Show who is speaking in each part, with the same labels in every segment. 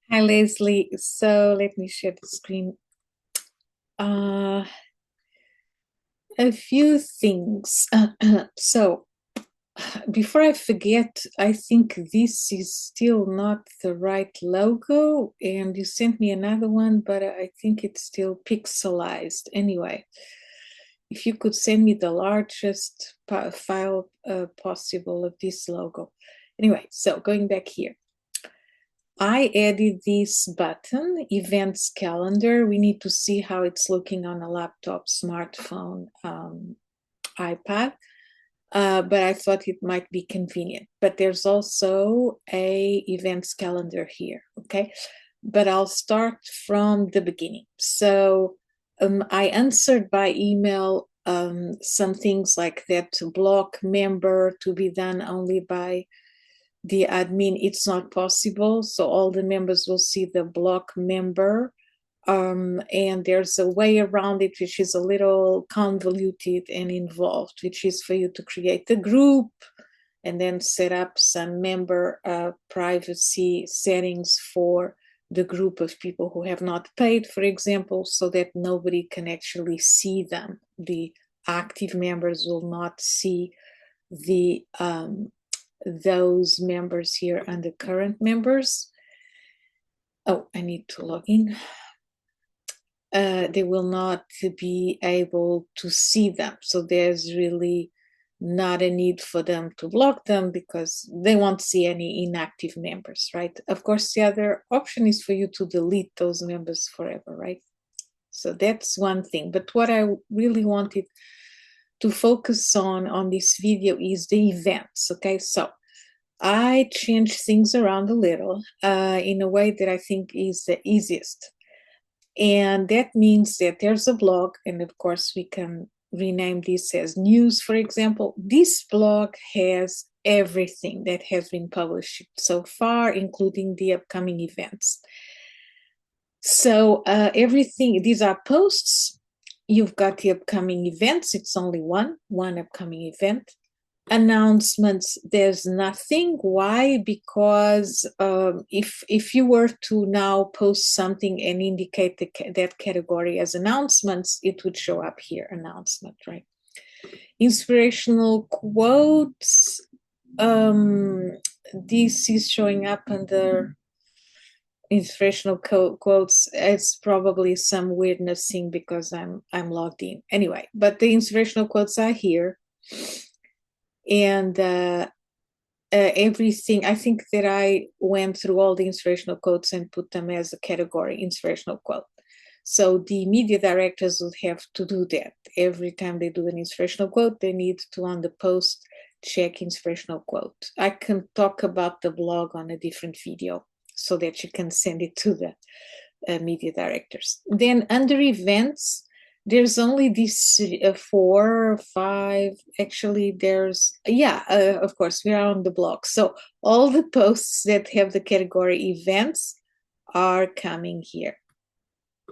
Speaker 1: Hi, Leslie. So let me share the screen. Uh, a few things. So before I forget, I think this is still not the right logo, and you sent me another one, but I think it's still pixelized. Anyway, if you could send me the largest file possible of this logo. Anyway, so going back here. I added this button, events calendar. We need to see how it's looking on a laptop, smartphone, iPad. But I thought it might be convenient. But there's also a events calendar here, okay? But I'll start from the beginning. So I answered by email some things like that to block member to be done only by the admin. It's not possible, so all the members will see the block member, and there's a way around it which is a little convoluted and involved, which is for you to create a group and then set up some member privacy settings for the group of people who have not paid, for example, so that nobody can actually see them. The active members will not see the those members here under current members. Oh, I need to log in. They will not be able to see them. So there's really not a need for them to block them because they won't see any inactive members, right? Of course, the other option is for you to delete those members forever, right? So that's one thing. But what I really wanted to focus on this video is the events, okay? So I changed things around a little in a way that I think is the easiest. And that means that there's a blog, and of course, we can rename this as news, for example. This blog has everything that has been published so far, including the upcoming events. So, everything, these are posts. You've got the upcoming events. It's only one upcoming event. Announcements, there's nothing. Why? Because if you were to now post something and indicate that category as announcements, it would show up here, announcement, right? Inspirational quotes, this is showing up under inspirational quotes. It's probably some weirdness thing because I'm logged in anyway, but the inspirational quotes are here. And everything, I think that I went through all the inspirational quotes and put them as a category, inspirational quote. So the media directors would have to do that. Every time they do an inspirational quote, they need to, on the post, check inspirational quote. I can talk about the blog on a different video so that you can send it to the media directors. Then under events, there's only these 4 or 5. Actually, there's, of course, we are on the blog. So all the posts that have the category events are coming here.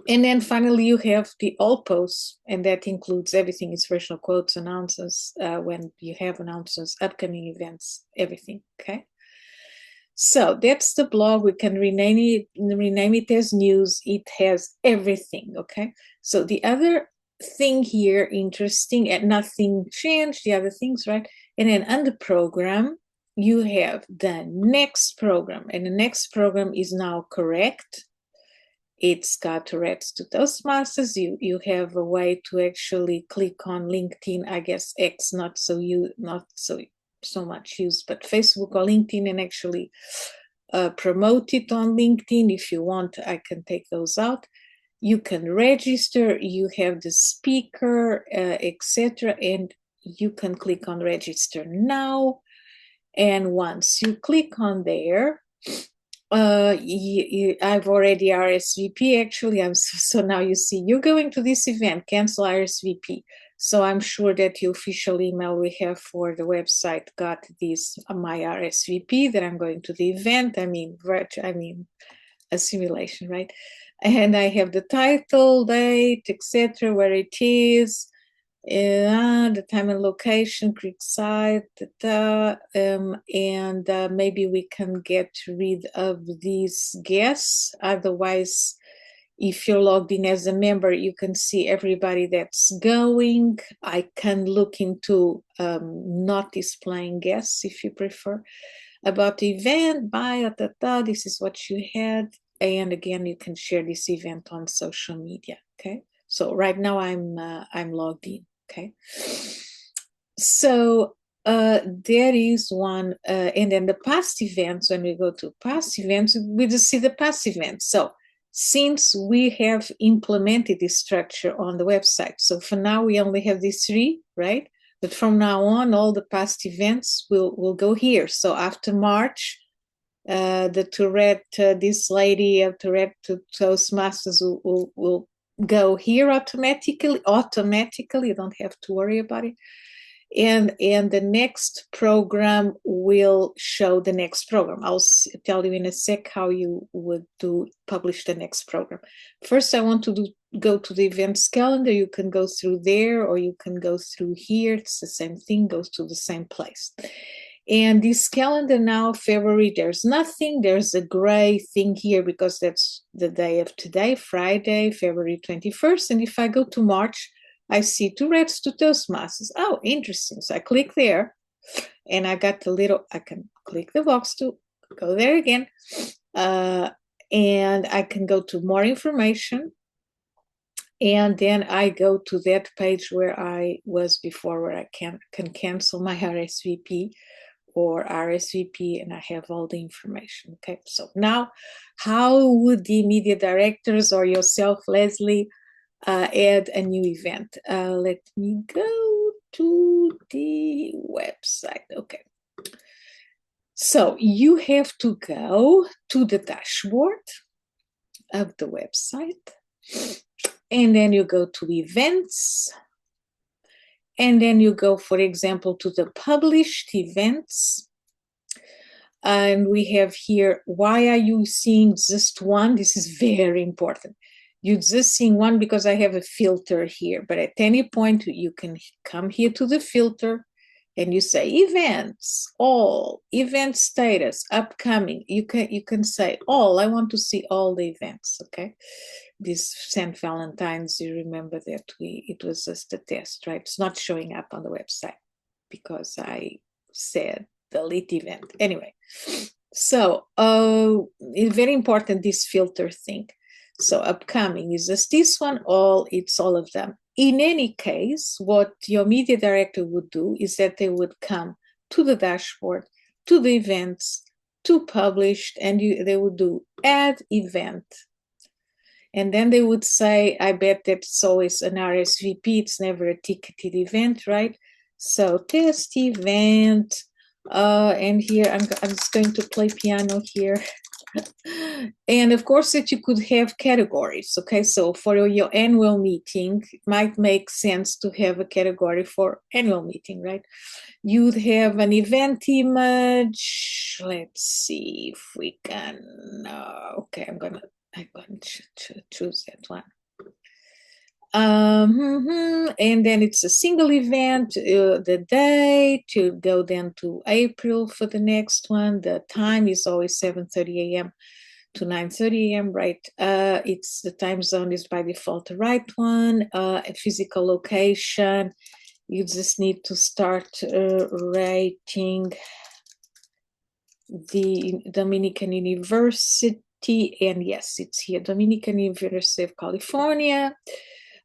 Speaker 1: And then finally, you have the all posts, and that includes everything, inspirational quotes, announcements, when you have announcements, upcoming events, everything, okay? So that's the blog. We can rename it as news. It has everything, okay? So the other thing here, interesting, and nothing changed, the other things, right? And then under program, you have the next program, and the next program is now correct. It's got Tourette's to Toastmasters. You have a way to actually click on LinkedIn, I guess X, not so much used, but Facebook or LinkedIn, and actually promote it on LinkedIn. If you want, I can take those out. You can register, you have the speaker, etc., and you can click on register now. And once you click on there, I've already RSVP. Actually, so now you see you're going to this event, cancel RSVP. So I'm sure that the official email we have for the website got this my RSVP that I'm going to the event. I mean, a simulation, right? And I have the title, date, etc., where it is, The time and location, Creekside, and maybe we can get rid of these guests. Otherwise, if you're logged in as a member, you can see everybody that's going. I can look into not displaying guests if you prefer. About the event, bio, this is what you had. And again, you can share this event on social media, okay? So right now I'm logged in, okay? So there is one, and then the past events, when we go to past events, we just see the past events. So since we have implemented this structure on the website, so for now we only have these three, right? But from now on, all the past events will go here. So after March, the Tourette, this lady of Tourette to Toastmasters will go here automatically. You don't have to worry about it. And the next program will show the next program. I'll tell you in a sec how you would publish the next program. First, I want to go to the events calendar. You can go through there or you can go through here. It's the same thing, goes to the same place. And this calendar now, February, there's nothing. There's a gray thing here because that's the day of today, Friday, February 21st. And if I go to March, I see Tourette's to Toastmasters. Oh, interesting. So I click there and I got the little, I can click the box to go there again. And I can go to more information. And then I go to that page where I was before, where I can cancel my RSVP or RSVP, and I have all the information. Okay, so now how would the media directors or yourself, Leslie, add a new event? Let me go to the website. Okay. So you have to go to the dashboard of the website, and then you go to events, and then you go, for example, to the published events. And we have here, why are you seeing just one? This is very important. You're just seeing one because I have a filter here, but at any point you can come here to the filter and you say events, all, event status, upcoming. You can say all. I want to see all the events, okay? This St. Valentine's, you remember that it was just a test, right? It's not showing up on the website because I said delete event. Anyway, so it's very important, this filter thing. So upcoming is just this one, all, it's all of them. In any case, what your media director would do is that they would come to the dashboard, to the events, to published, and they would do add event. And then they would say, I bet that's always an RSVP, it's never a ticketed event, right? So test event, and here I'm just going to play piano here. And of course that you could have categories, okay? So for your annual meeting, it might make sense to have a category for annual meeting, right? You'd have an event image. Let's see if we can, okay, I'm going to choose that one. And then it's a single event, the date, you go then to April for the next one. The time is always 7:30 a.m. to 9:30 a.m., right? It's the time zone is by default the right one. A physical location, you just need to start writing the Dominican University, and yes, it's here, Dominican University of California.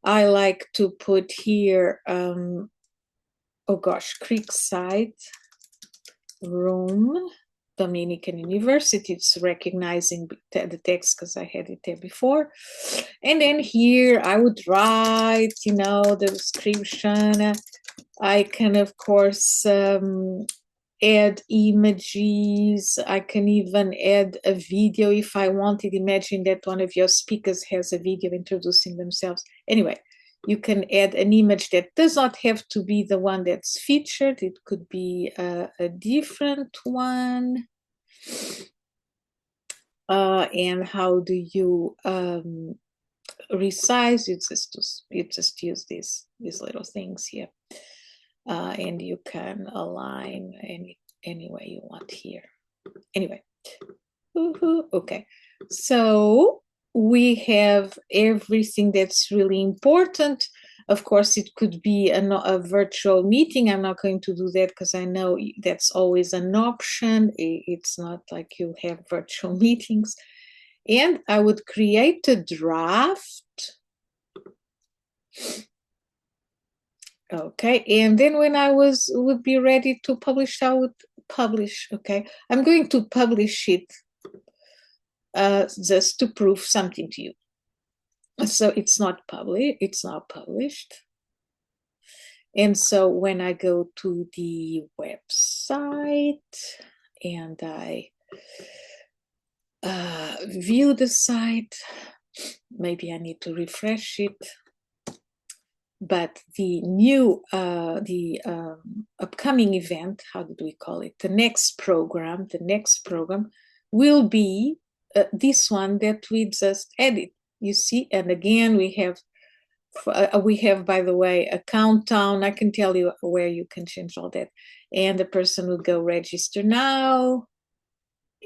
Speaker 1: I like to put here, oh gosh, Creekside Room, Dominican University. It's recognizing the text because I had it there before. And then here I would write, the description. I can, of course, add images. I can even add a video if I wanted. Imagine that one of your speakers has a video introducing themselves. Anyway, you can add an image that does not have to be the one that's featured. It could be a different one. And how do you resize, you just use these little things here, and you can align any way you want here. Anyway, okay, so we have everything that's really important. Of course, it could be a virtual meeting. I'm not going to do that because I know that's always an option. It's not like you have virtual meetings. And I would create a draft. Okay, and then when I would be ready to publish, I would publish. Okay, I'm going to publish it just to prove something to you. So it's not published, it's not published. And so when I go to the website and I view the site, maybe I need to refresh it. But the new, upcoming event, how do we call it? The next program will be this one that we just added. You see, and again we have, by the way, a countdown. I can tell you where you can change all that. And the person would go register now,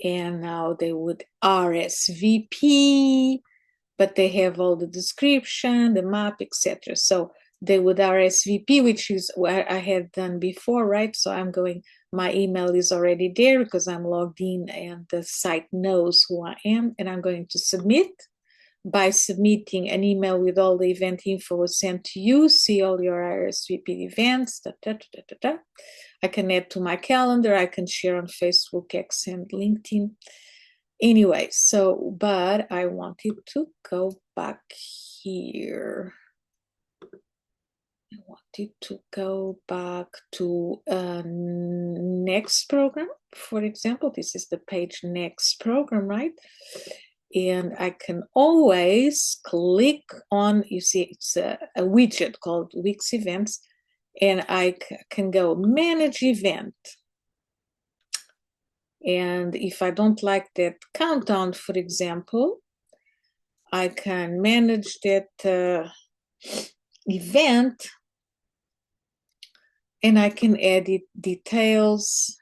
Speaker 1: and now they would RSVP, but they have all the description, the map, etc. So they would RSVP, which is what I had done before, right? So I'm going, my email is already there because I'm logged in and the site knows who I am, and I'm going to submit. By submitting an email with all the event info was sent to you, see all your RSVP events, I can add to my calendar, I can share on Facebook, X, and LinkedIn. Anyway, so, but I wanted to go back here. I wanted to go back to next program. For example, this is the page next program, right? And I can always click on, you see, it's a widget called Weeks Events, and I can go manage event. And if I don't like that countdown, for example, I can manage that event, and I can edit details.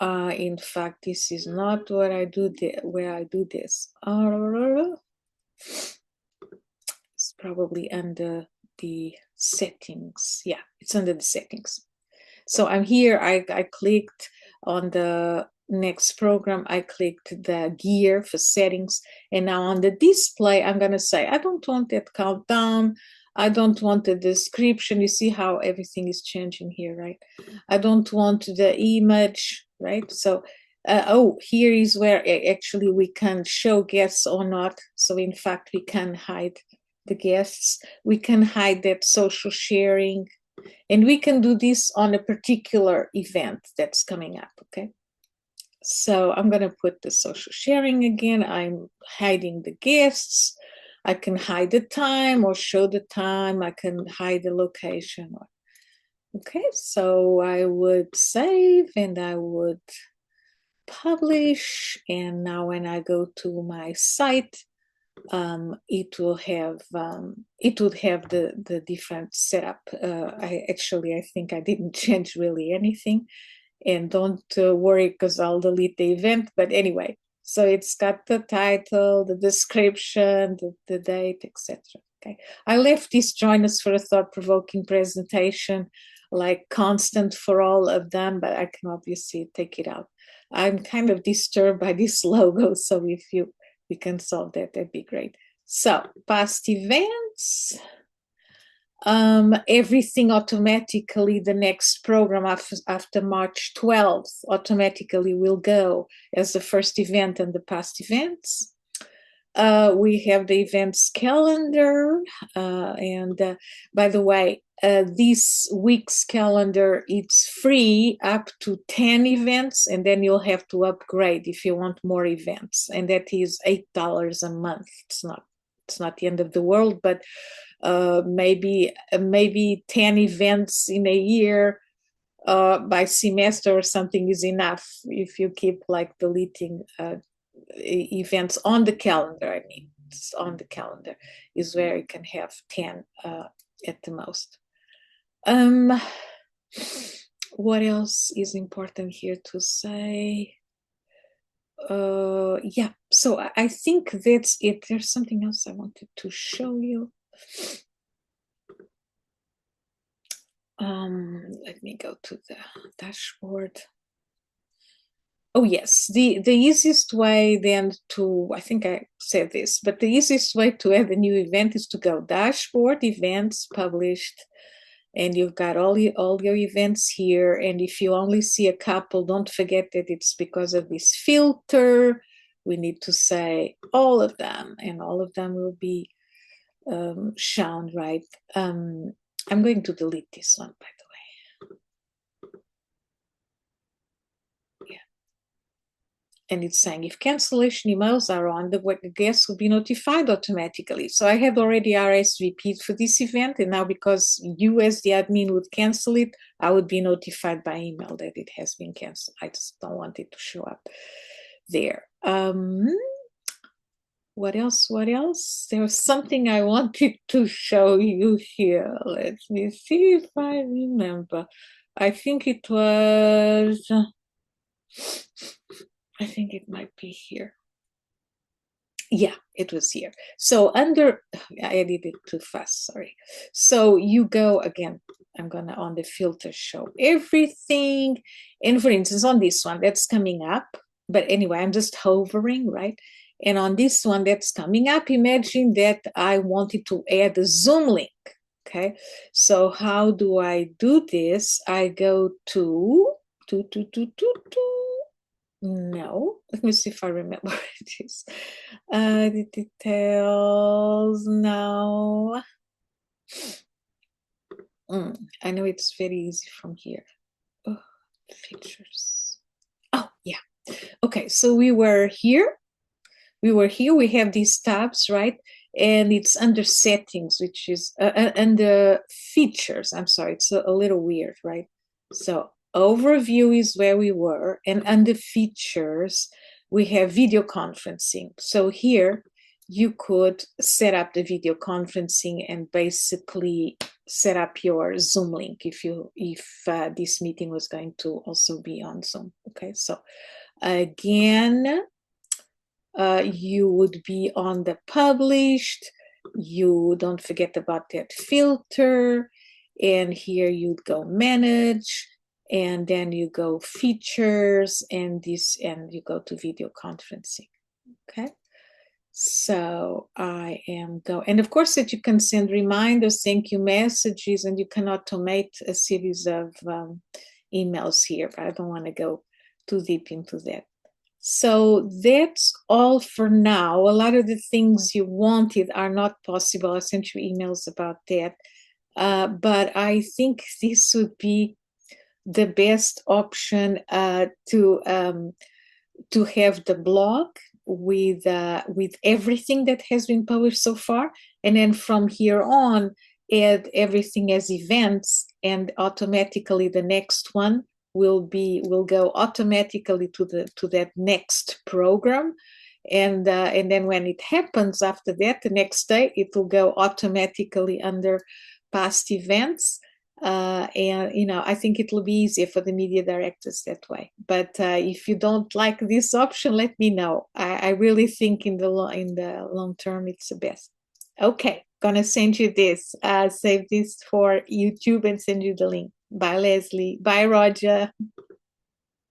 Speaker 1: In fact, this is not where I do this. It's probably under the settings. Yeah, it's under the settings. So I'm here, I clicked on the next program, I clicked the gear for settings, and now on the display, I'm gonna say, I don't want that countdown, I don't want the description. You see how everything is changing here, right? I don't want the image, right? So, here is where actually we can show guests or not. So in fact, we can hide the guests. We can hide that social sharing. And we can do this on a particular event that's coming up, okay? So I'm going to put the social sharing again. I'm hiding the guests. I can hide the time or show the time. I can hide the location. Okay, so I would save and I would publish. And now when I go to my site, it would have the different setup. I think I didn't change really anything, and don't worry because I'll delete the event. But anyway, so it's got the title, the description, the date, etc. Okay, I left this join us for a thought-provoking presentation like constant for all of them, but I can obviously take it out. I'm kind of disturbed by this logo, so if we can solve that, that'd be great. So past events, everything automatically, the next program after March 12th automatically will go as the first event and the past events. We have the events calendar, and by the way, this week's calendar, it's free up to 10 events, and then you'll have to upgrade if you want more events, and that is $8 a month. It's not the end of the world, but maybe 10 events in a year by semester or something is enough if you keep like deleting events on the calendar. I mean, it's on the calendar is where you can have 10 at the most. What else is important here to say? Yeah, so I think that's it. There's something else I wanted to show you. Let me go to the dashboard. Oh yes, the easiest way then to, I think I said this, but the easiest way to add a new event is to go dashboard, events, published, and you've got all your events here. And if you only see a couple, don't forget that it's because of this filter. We need to say all of them, and all of them will be shown, right? I'm going to delete this one, by the way. And it's saying if cancellation emails are on, the guests will be notified automatically. So I had already RSVP'd for this event, and now because you as the admin would cancel it, I would be notified by email that it has been canceled. I just don't want it to show up there. What else? What else? There was something I wanted to show you here. Let me see if I remember. I think it was... I think it might be here. Yeah, it was here. So under, I edited it too fast, sorry. So you go again, I'm gonna on the filter show everything. And for instance, on this one, that's coming up. But anyway, I'm just hovering, right? And on this one that's coming up, imagine that I wanted to add a Zoom link, okay? So how do I do this? I go to no, let me see if I remember what it is. The details now. I know it's very easy from here. Oh, features. Oh, yeah. Okay, so we were here. We have these tabs, right? And it's under settings, which is under features. I'm sorry, it's a little weird, right? So overview is where we were, and under features we have video conferencing. So here you could set up the video conferencing and basically set up your Zoom link if this meeting was going to also be on Zoom. Okay, so again, you would be on the published. You don't forget about that filter, and here you'd go manage, and then you go features, and you go to video conferencing. Okay, so I am and of course that you can send reminders, thank you messages, and you can automate a series of emails here, but I don't want to go too deep into that. So that's all for now. A lot of the things you wanted are not possible. I sent you emails about that. But I think this would be the best option to have the blog with everything that has been published so far. And then from here on, add everything as events, and automatically the next one will go automatically to that next program, and then when it happens after that, the next day, it will go automatically under past events, and I think it will be easier for the media directors that way. But if you don't like this option, let me know. I really think in the long term it's the best. Okay, gonna send you this. Save this for YouTube and send you the link. Bye, Leslie. Bye, Roger.